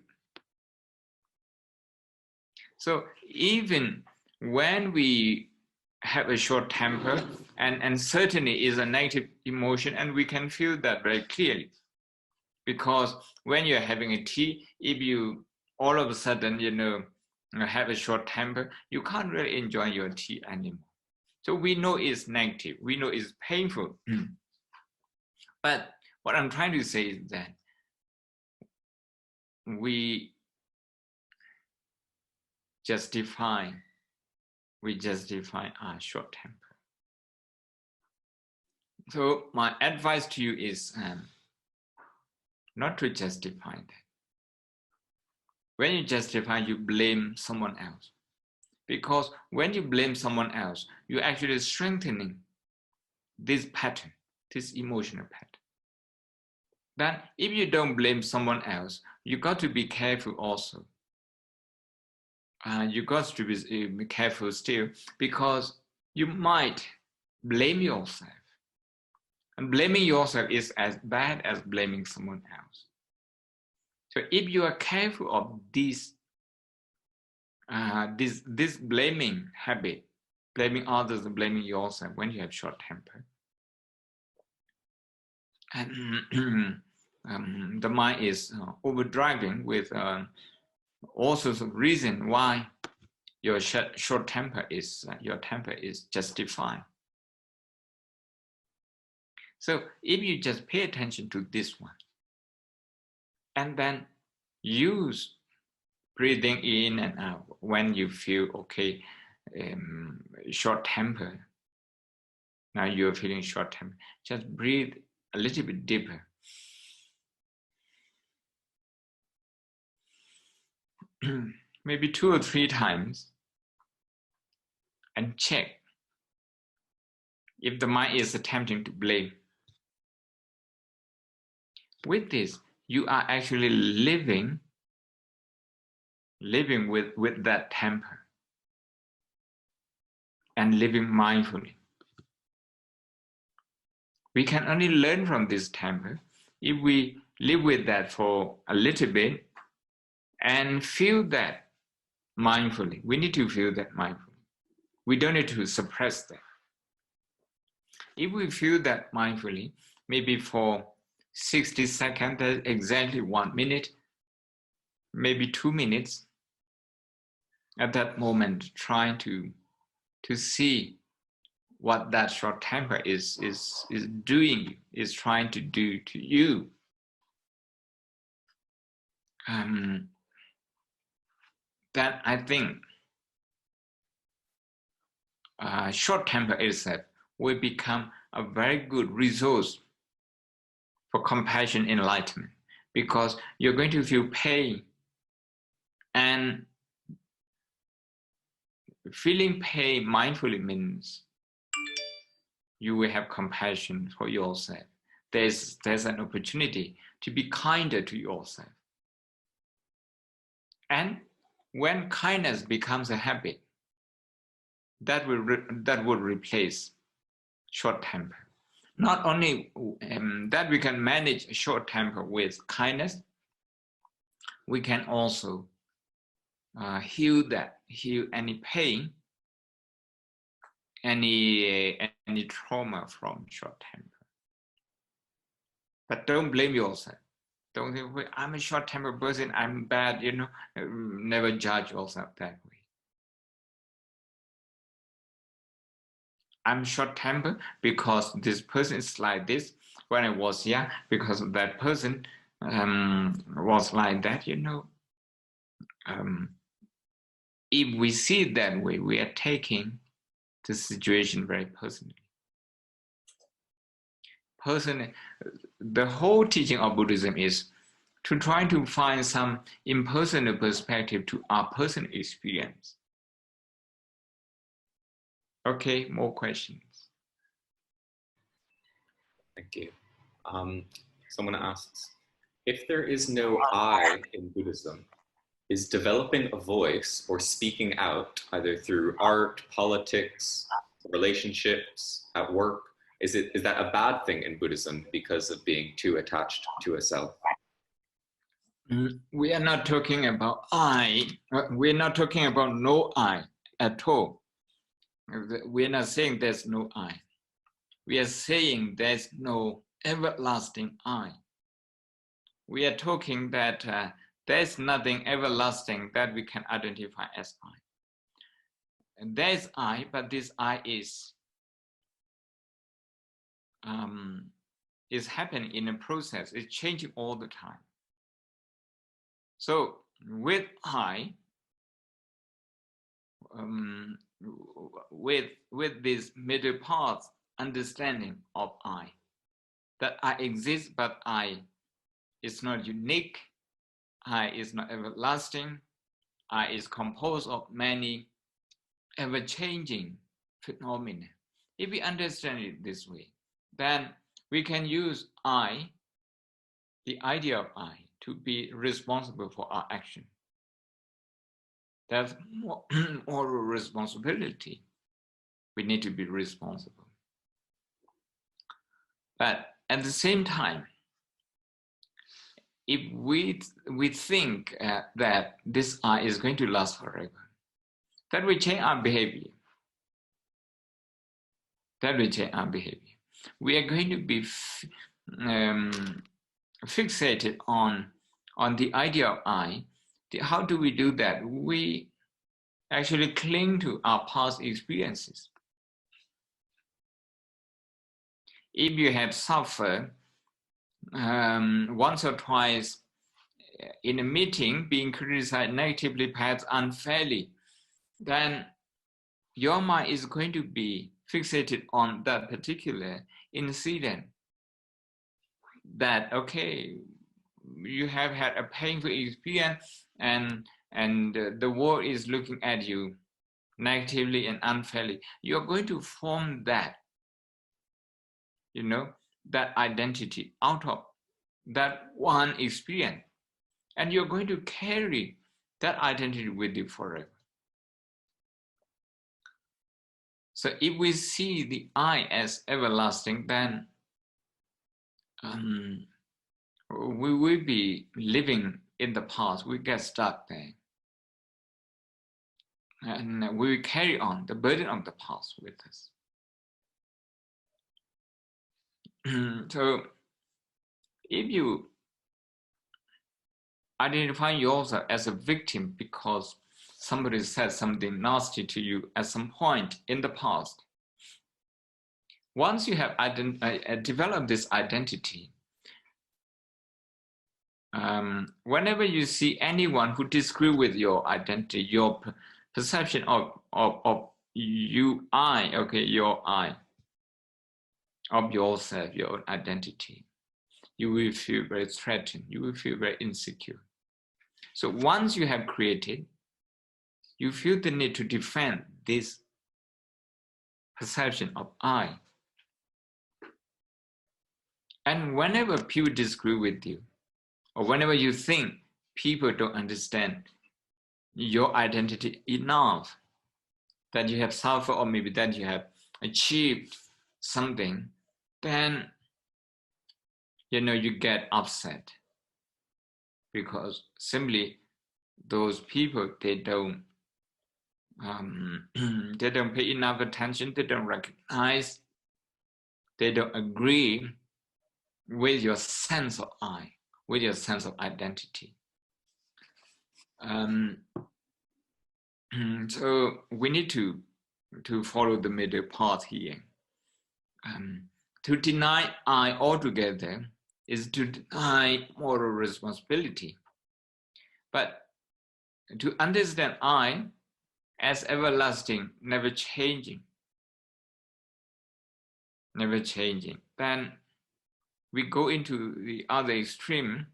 So even when we have a short temper, and certainly is a negative emotion, and we can feel that very clearly. Because when you're having a tea, if you all of a sudden, have a short temper, you can't really enjoy your tea anymore. So we know it's negative, we know it's painful. But what I'm trying to say is that we justify our short temper. So my advice to you is not to justify that. When you justify, you blame someone else. Because when you blame someone else, you're actually strengthening this pattern, this emotional pattern. Then if you don't blame someone else, you got to be careful also. you got to be careful still, because you might blame yourself. And blaming yourself is as bad as blaming someone else. So if you are careful of this blaming habit, blaming others and blaming yourself when you have short temper, and the mind is overdriving with all sorts of reasons why your short temper is justified. So if you just pay attention to this one, and then use breathing in and out when you feel okay, short temper. Now you're feeling short temper. Just breathe a little bit deeper. Maybe 2 or 3 times, and check if the mind is attempting to blame. With this, you are actually living with that temper and living mindfully. We can only learn from this temper if we live with that for a little bit and feel that mindfully. We need to feel that mindfully. We don't need to suppress that. If we feel that mindfully, maybe for 60 seconds, exactly 1 minute, maybe 2 minutes, at that moment, try to see what that short temper is doing, is trying to do to you. That I think short temper itself will become a very good resource for compassion enlightenment, because you're going to feel pain, and feeling pain mindfully means you will have compassion for yourself. There's an opportunity to be kinder to yourself. And when kindness becomes a habit, that will replace short temper. Not only that we can manage short temper with kindness, we can also heal any pain, any trauma from short temper. But don't blame yourself. Don't think, I'm a short-tempered person, I'm bad, never judge yourself that way. I'm short-tempered because this person is like this. When I was young, because that person was like that, if we see it that way, we are taking the situation very personally. The whole teaching of Buddhism is to try to find some impersonal perspective to our personal experience. Okay, more questions. Thank you. Someone asks, if there is no I in Buddhism, is developing a voice or speaking out, either through art, politics, relationships, at work, is that a bad thing in Buddhism because of being too attached to a self? We are not talking about I. We're not talking about no I at all. We're not saying there's no I. We are saying there's no everlasting I. We are talking that there's nothing everlasting that we can identify as I. And there's I, but this I is happening in a process. It's changing all the time. So with I, with this middle path understanding of I, that I exist, but I is not unique, I is not everlasting, I is composed of many ever-changing phenomena. If we understand it this way, then we can use I, the idea of I, to be responsible for our action. That's moral responsibility. We need to be responsible. But at the same time, if we think that this I is going to last forever, that will change our behavior. That will change our behavior. We are going to be fixated on the idea of I. How do we do that? We actually cling to our past experiences. If you have suffered once or twice in a meeting, being criticized negatively, perhaps unfairly, then your mind is going to be fixated on that particular incident. That, okay, you have had a painful experience and the world is looking at you negatively and unfairly. You're going to form that, that identity out of that one experience. And you're going to carry that identity with you forever. So if we see the I as everlasting, then we will be living in the past. We get stuck there. And we will carry on the burden of the past with us. So if you identify yourself as a victim because somebody said something nasty to you at some point in the past, once you have developed this identity, whenever you see anyone who disagrees with your identity, your perception of your I, of yourself, your identity, you will feel very threatened. You will feel very insecure. So once you have created, you feel the need to defend this perception of I. And whenever people disagree with you, or whenever you think people don't understand your identity enough, that you have suffered or maybe that you have achieved something, then you get upset because simply those people, they don't pay enough attention, they don't recognize, they don't agree with your sense of I, with your sense of identity. So we need to follow the middle path here. To deny I altogether is to deny moral responsibility. But to understand I as everlasting, never changing, then we go into the other extreme,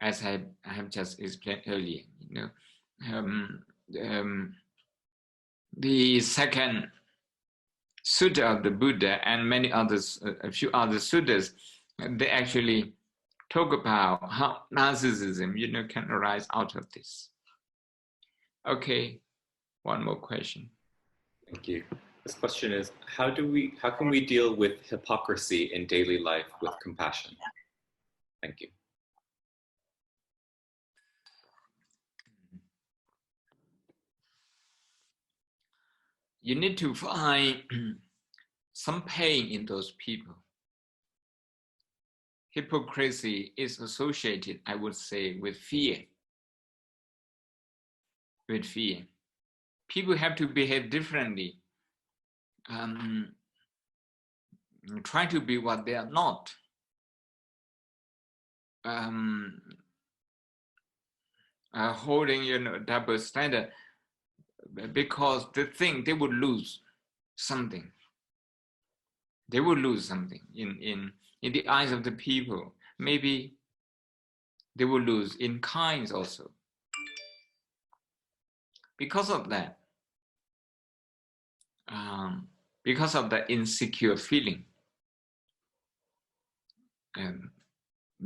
as I have just explained earlier. The second sutta of the Buddha and many others, a few other suttas, they actually talk about how narcissism, can arise out of this. Okay, one more question. Thank you. This question is, how can we deal with hypocrisy in daily life with compassion? Thank you. You need to find some pain in those people. Hypocrisy is associated, I would say, with fear. With fear. People have to behave differently, try to be what they are not. Holding, double standard, because they think they would lose something. They would lose something in the eyes of the people. Maybe they will lose in kinds also. Because of that, because of the insecure feeling,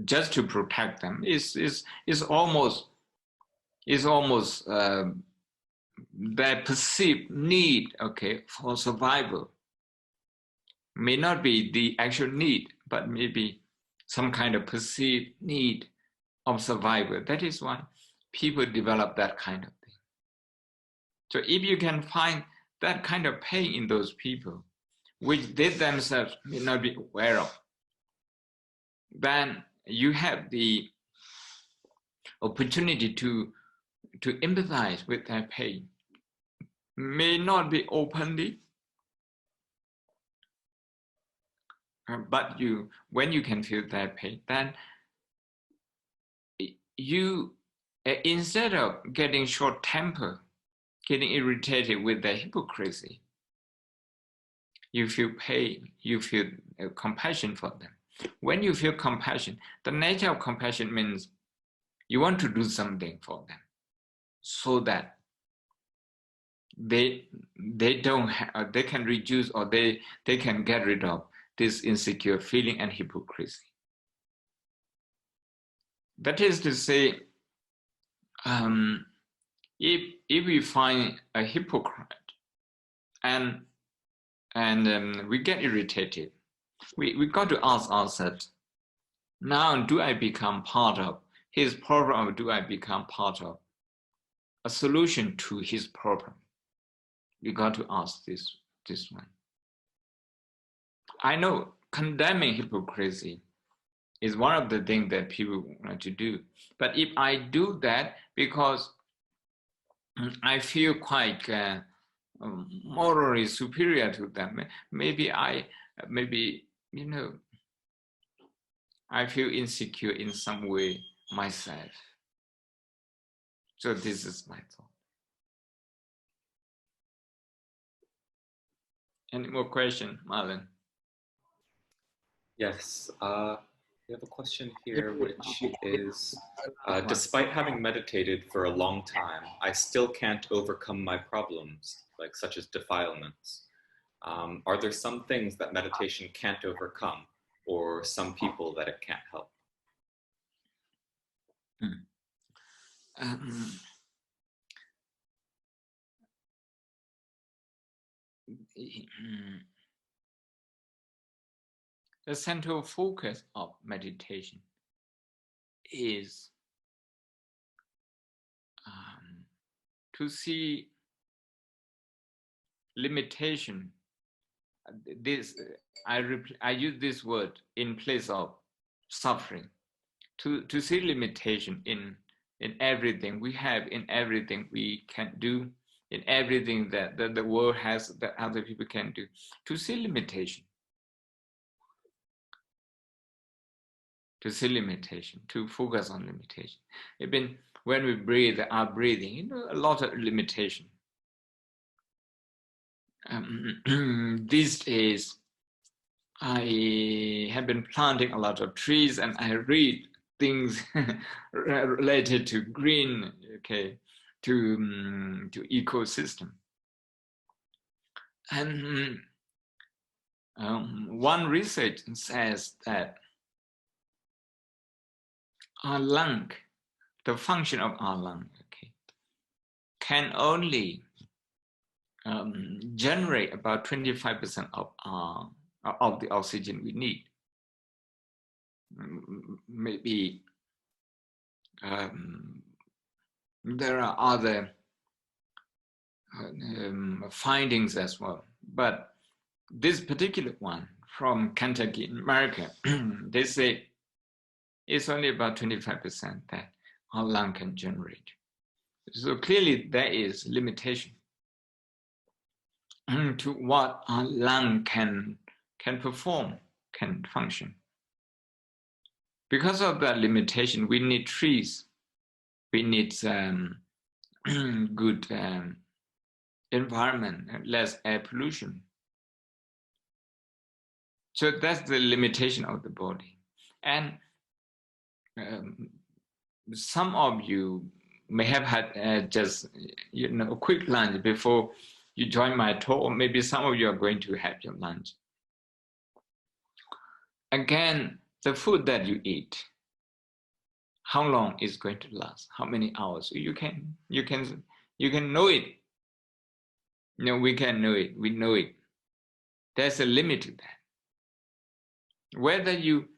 just to protect them is almost, is almost their perceived need, okay, for survival. May not be the actual need, but maybe some kind of perceived need of survival. That is why people develop that kind of thing. So if you can find that kind of pain in those people, which they themselves may not be aware of, then you have the opportunity to empathize with their pain. May not be openly, but when you can feel their pain, then you, instead of getting short temper, getting irritated with their hypocrisy, you feel pain, you feel compassion for them. When you feel compassion, the nature of compassion means you want to do something for them so that they can reduce, or they can get rid of this insecure feeling and hypocrisy. That is to say, if we find a hypocrite and we get irritated, we got to ask ourselves, now do I become part of his problem, or do I become part of a solution to his problem? We got to ask this one. I know condemning hypocrisy is one of the things that people want to do. But if I do that because I feel quite morally superior to them, maybe I feel insecure in some way myself. So this is my thought. Any more questions, Marlon? Yes, we have a question here, which is, despite having meditated for a long time, I still can't overcome my problems, like such as defilements. Are there some things that meditation can't overcome, or some people that it can't help? The central focus of meditation is to see limitation. I use this word in place of suffering. To see limitation in everything we have, in everything we can do, in everything that the world has that other people can do. To see limitation. To see limitation, to focus on limitation. Even when we breathe, our breathing, a lot of limitation. These days, I have been planting a lot of trees, and I read things related to green, okay, to ecosystem. And one research says that our lung, the function of our lung, okay, can only generate about 25% of the oxygen we need. Maybe there are other findings as well, but this particular one from Kentucky in America, they say it's only about 25% that our lung can generate. So clearly there is limitation to what our lung can perform, can function. Because of that limitation, we need trees, we need good environment, less air pollution. So that's the limitation of the body. And some of you may have had just a quick lunch before you join my talk, or maybe some of you are going to have your lunch. Again, the food that you eat, how long it's going to last, how many hours. You can know it. No, we can know it. We know it. There's a limit to that. Whether you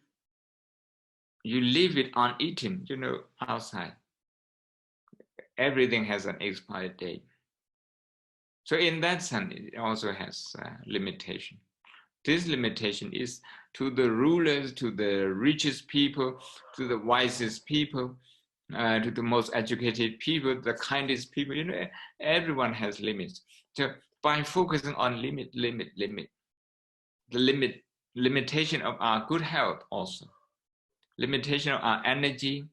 leave it uneaten, outside, everything has an expiry date. So in that sense, it also has limitation. This limitation is to the rulers, to the richest people, to the wisest people, to the most educated people, the kindest people. Everyone has limits. So by focusing on the limitation of our good health also, limitation of our energy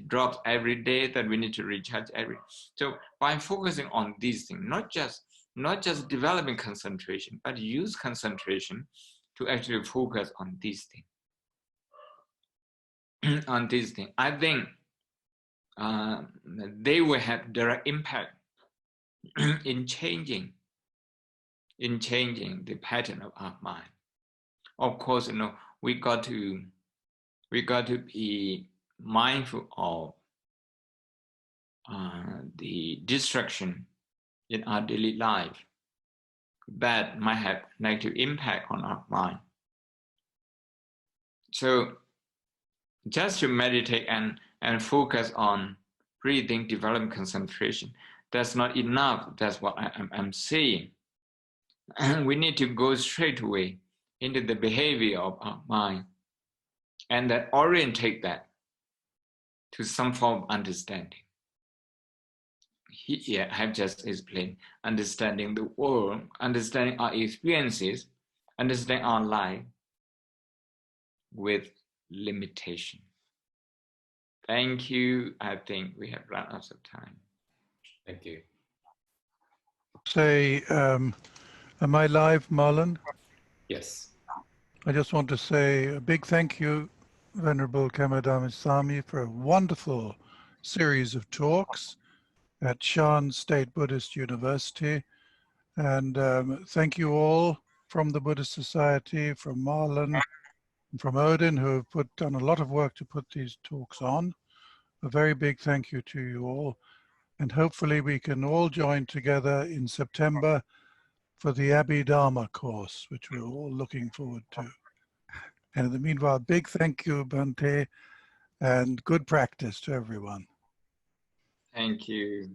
drops every day, that we need to recharge so by focusing on these things, not just developing concentration, but use concentration to actually focus on these things. On these things, I think they will have direct impact in changing the pattern of our mind. Of course, we got to be mindful of the distraction in our daily life that might have negative impact on our mind. So just to meditate and focus on breathing, developing concentration, that's not enough. That's what I'm saying. And we need to go straight away into the behavior of our mind and then orientate that to some form of understanding. Here I have just explained, understanding the world, understanding our experiences, understanding our life with limitation. Thank you. I think we have run out of time. Thank you. Say, am I live, Marlon? Yes. I just want to say a big thank you, Venerable Ven Dhammasami, for a wonderful series of talks at Shan State Buddhist University. And thank you all from the Buddhist Society, from Marlon, and from Odin, who have done a lot of work to put these talks on. A very big thank you to you all. And hopefully we can all join together in September for the Abhidharma course, which we're all looking forward to. And in the meanwhile, big thank you, Bhante, and good practice to everyone. Thank you.